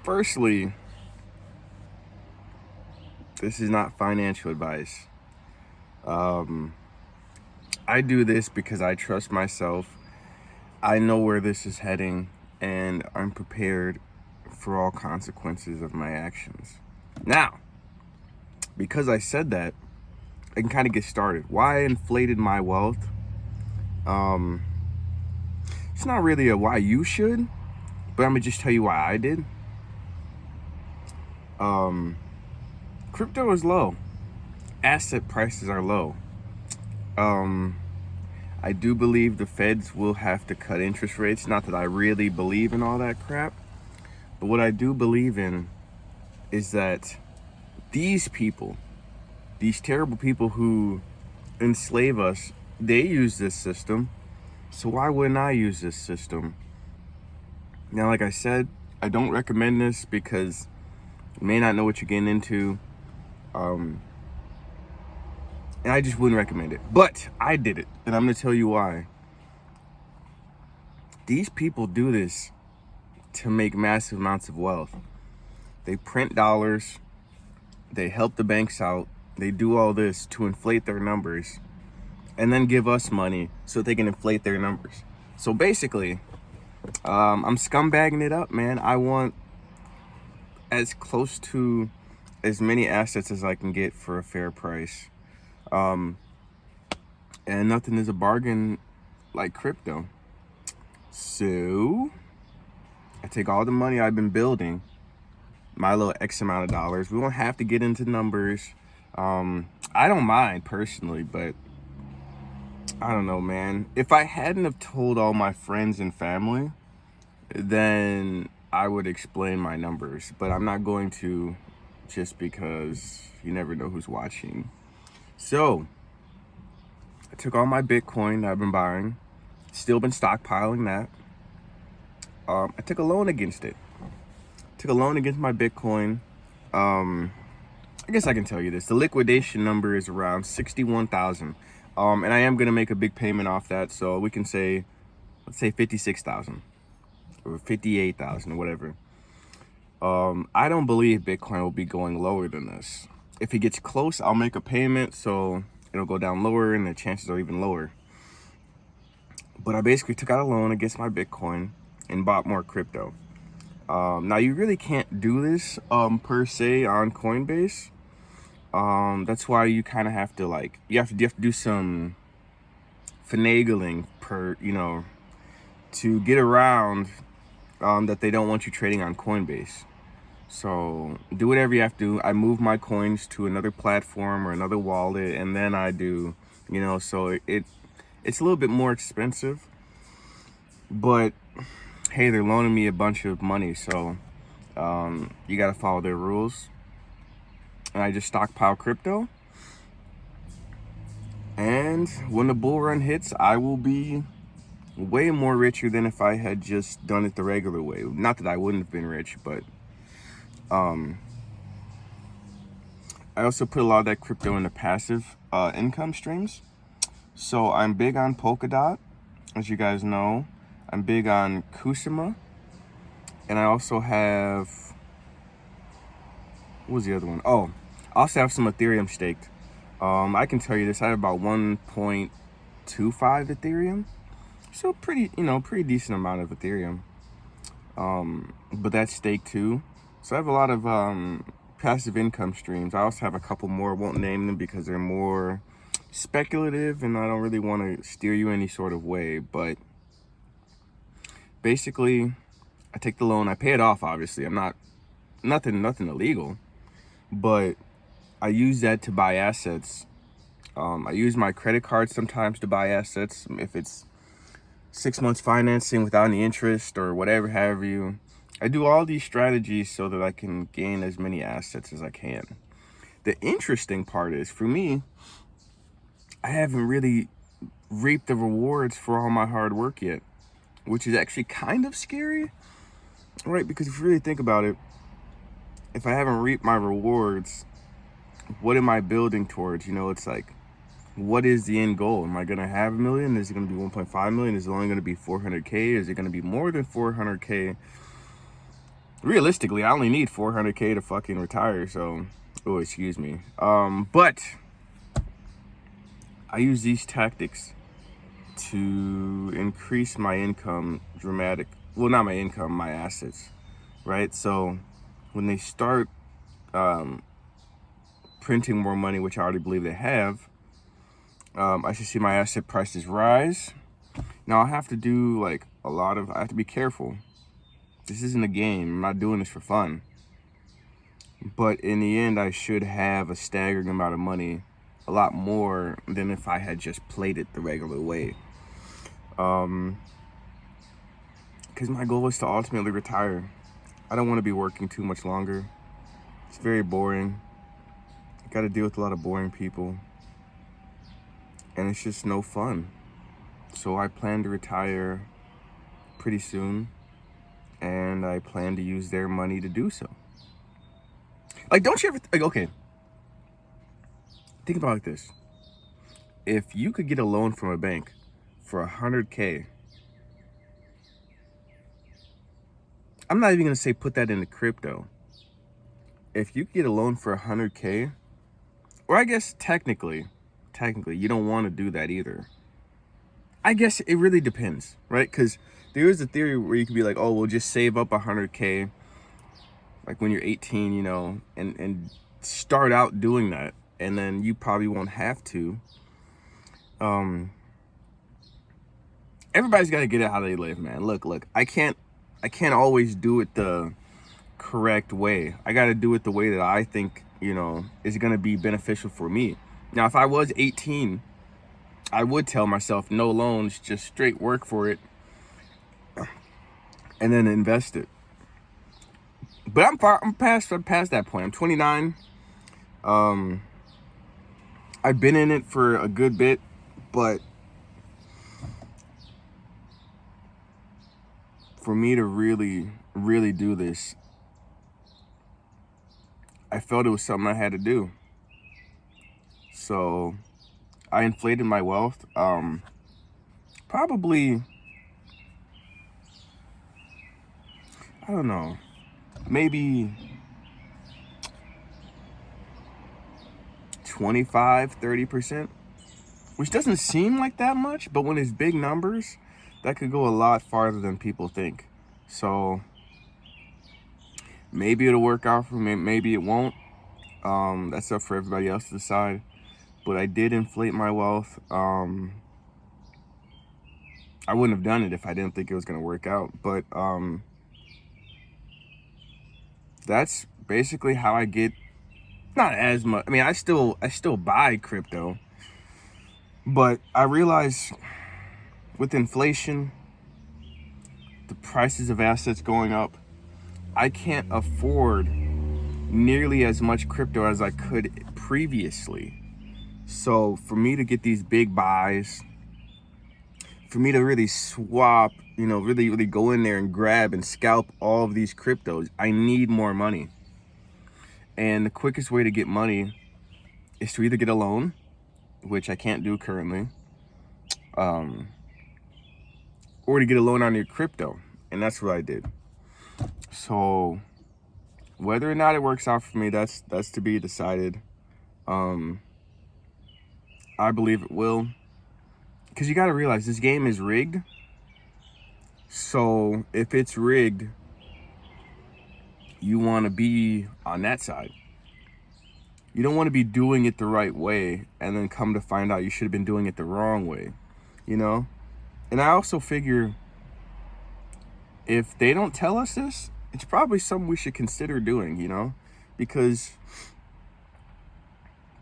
Firstly, this is not financial advice. I do this because I trust myself. I know where this is heading, and I'm prepared for all consequences of my actions. Now, because I said that, I can kind of get started. Why I inflated my wealth? Um, it's not really a why you should, but I'm gonna just tell you why I did. Um, Crypto is low. Asset prices are low. Um, I do believe the feds will have to cut interest rates. Not that I really believe in all that crap, but what I do believe in is that these people, these terrible people who enslave us, they use this system. So why wouldn't I use this system? Now, like I said, I don't recommend this because you may not know what you're getting into. And I just wouldn't recommend it. But I did it, and I'm going to tell you why. These people do this to make massive amounts of wealth. They print dollars, they help the banks out, they do all this to inflate their numbers, and then give us money so they can inflate their numbers. So basically, I'm scumbagging it up, man. I want as close to as many assets as I can get for a fair price. And nothing is a bargain like crypto. So I take all the money I've been building, my little X amount of dollars. We won't have to get into numbers. I don't mind personally, but I don't know, man. If I hadn't have told all my friends and family, then I would explain my numbers. But I'm not going to, just because you never know who's watching. So I took all my Bitcoin that I've been buying, still been stockpiling that. I took a loan against it. Took a loan against my Bitcoin. I guess I can tell you this. The liquidation number is around 61,000. And I am gonna make a big payment off that, so we can say, let's say 56,000 or 58,000 or whatever. I don't believe Bitcoin will be going lower than this. If it gets close, I'll make a payment, so it'll go down lower, and the chances are even lower. But I basically took out a loan against my Bitcoin and bought more crypto. Now you really can't do this per se on Coinbase. That's why you kind of have to you have to do some finagling to get around that they don't want you trading on Coinbase. So do whatever you have to do. I move my coins to another platform or another wallet, and then I do, so it's a little bit more expensive, but hey, they're loaning me a bunch of money, so you got to follow their rules. And I just stockpile crypto, and when the bull run hits, I will be way more richer than if I had just done it the regular way. Not that I wouldn't have been rich, but I also put a lot of that crypto into passive income streams. So I'm big on Polkadot, as you guys know. I'm big on Kusama, and I also have, what was the other one? Oh, I also have some Ethereum staked. I can tell you this, I have about 1.25 Ethereum. So pretty decent amount of Ethereum. But that's staked too. So I have a lot of passive income streams. I also have a couple more, won't name them because they're more speculative and I don't really want to steer you any sort of way. But basically, I take the loan, I pay it off, obviously. I'm not, nothing illegal, but I use that to buy assets. I use my credit card sometimes to buy assets. If it's 6 months financing without any interest or whatever have you. I do all these strategies so that I can gain as many assets as I can. The interesting part is, for me, I haven't really reaped the rewards for all my hard work yet, which is actually kind of scary, right? Because if you really think about it, if I haven't reaped my rewards, what am I building towards? It's like, what is the end goal? Am I going to have 1 million? Is it going to be 1.5 million? Is it only going to be 400K? Is it going to be more than 400K? realistically, I only need 400K to fucking retire. So, oh, excuse me. But I use these tactics to increase my income dramatic. Well, not my income, my assets, right? So when they start printing more money, which I already believe they have, I should see my asset prices rise. Now I have to do like I have to be careful. This isn't a game. I'm not doing this for fun. But in the end, I should have a staggering amount of money, a lot more than if I had just played it the regular way. Because my goal is to ultimately retire. I don't want to be working too much longer. It's very boring. I got to deal with a lot of boring people. And it's just no fun. So I plan to retire pretty soon. And I plan to use their money to do so. Like, don't you ever, like, okay. Think about it like this. If you could get a loan from a bank for 100K, I'm not even going to say put that into crypto. If you get a loan for 100K, or I guess technically, you don't want to do that either. I guess it really depends, right? Because there is a theory where you could be like, oh, we'll just save up 100K, like when you're 18, you know, and start out doing that. And then you probably won't have to. Everybody's got to get it how they live, man. Look, I can't always do it the correct way. I got to do it the way that I think, you know, is going to be beneficial for me. Now, if I was 18, I would tell myself no loans, just straight work for it and then invest it. But I'm past that point. I'm 29. I've been in it for a good bit, but for me to really do this, I felt it was something I had to do. So I inflated my wealth. Probably, I don't know, maybe 25-30%, which doesn't seem like that much, but when it's big numbers, that could go a lot farther than people think. So maybe it'll work out for me, maybe it won't. That's up for everybody else to decide. But I did inflate my wealth. I wouldn't have done it if I didn't think it was going to work out. But that's basically how I get, not as much. I mean, I still buy crypto. But I realize with inflation, the prices of assets going up, I can't afford nearly as much crypto as I could previously. So for me to get these big buys, for me to really swap, you know, really go in there and grab and scalp all of these cryptos, I need more money. And the quickest way to get money is to either get a loan, which I can't do currently, or to get a loan on your crypto. And that's what I did. So whether or not it works out for me, that's to be decided. I believe it will. Because you got to realize this game is rigged. So if it's rigged, you want to be on that side. You don't want to be doing it the right way and then come to find out you should have been doing it the wrong way, you know? And I also figure if they don't tell us this, it's probably something we should consider doing, you know? Because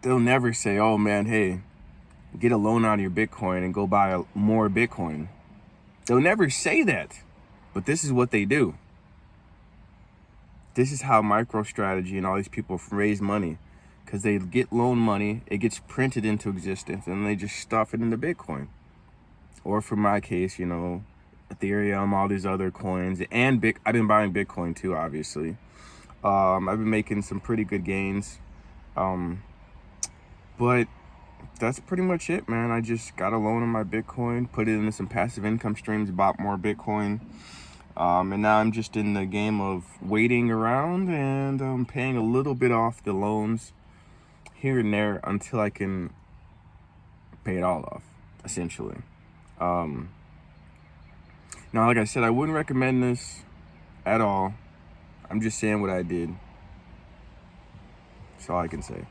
they'll never say, oh man, hey, get a loan on your Bitcoin and go buy more Bitcoin. They'll never say that, but this is what they do. This is how MicroStrategy and all these people raise money, because they get loan money, it gets printed into existence, and they just stuff it into Bitcoin. Or for my case, you know, Ethereum, all these other coins, and I've been buying Bitcoin too, obviously. I've been making some pretty good gains. But that's pretty much it, man. I just got a loan on my Bitcoin, put it into some passive income streams, bought more Bitcoin. And now I'm just in the game of waiting around and paying a little bit off the loans here and there until I can pay it all off, essentially. Now, like I said, I wouldn't recommend this at all. I'm just saying what I did. That's all I can say.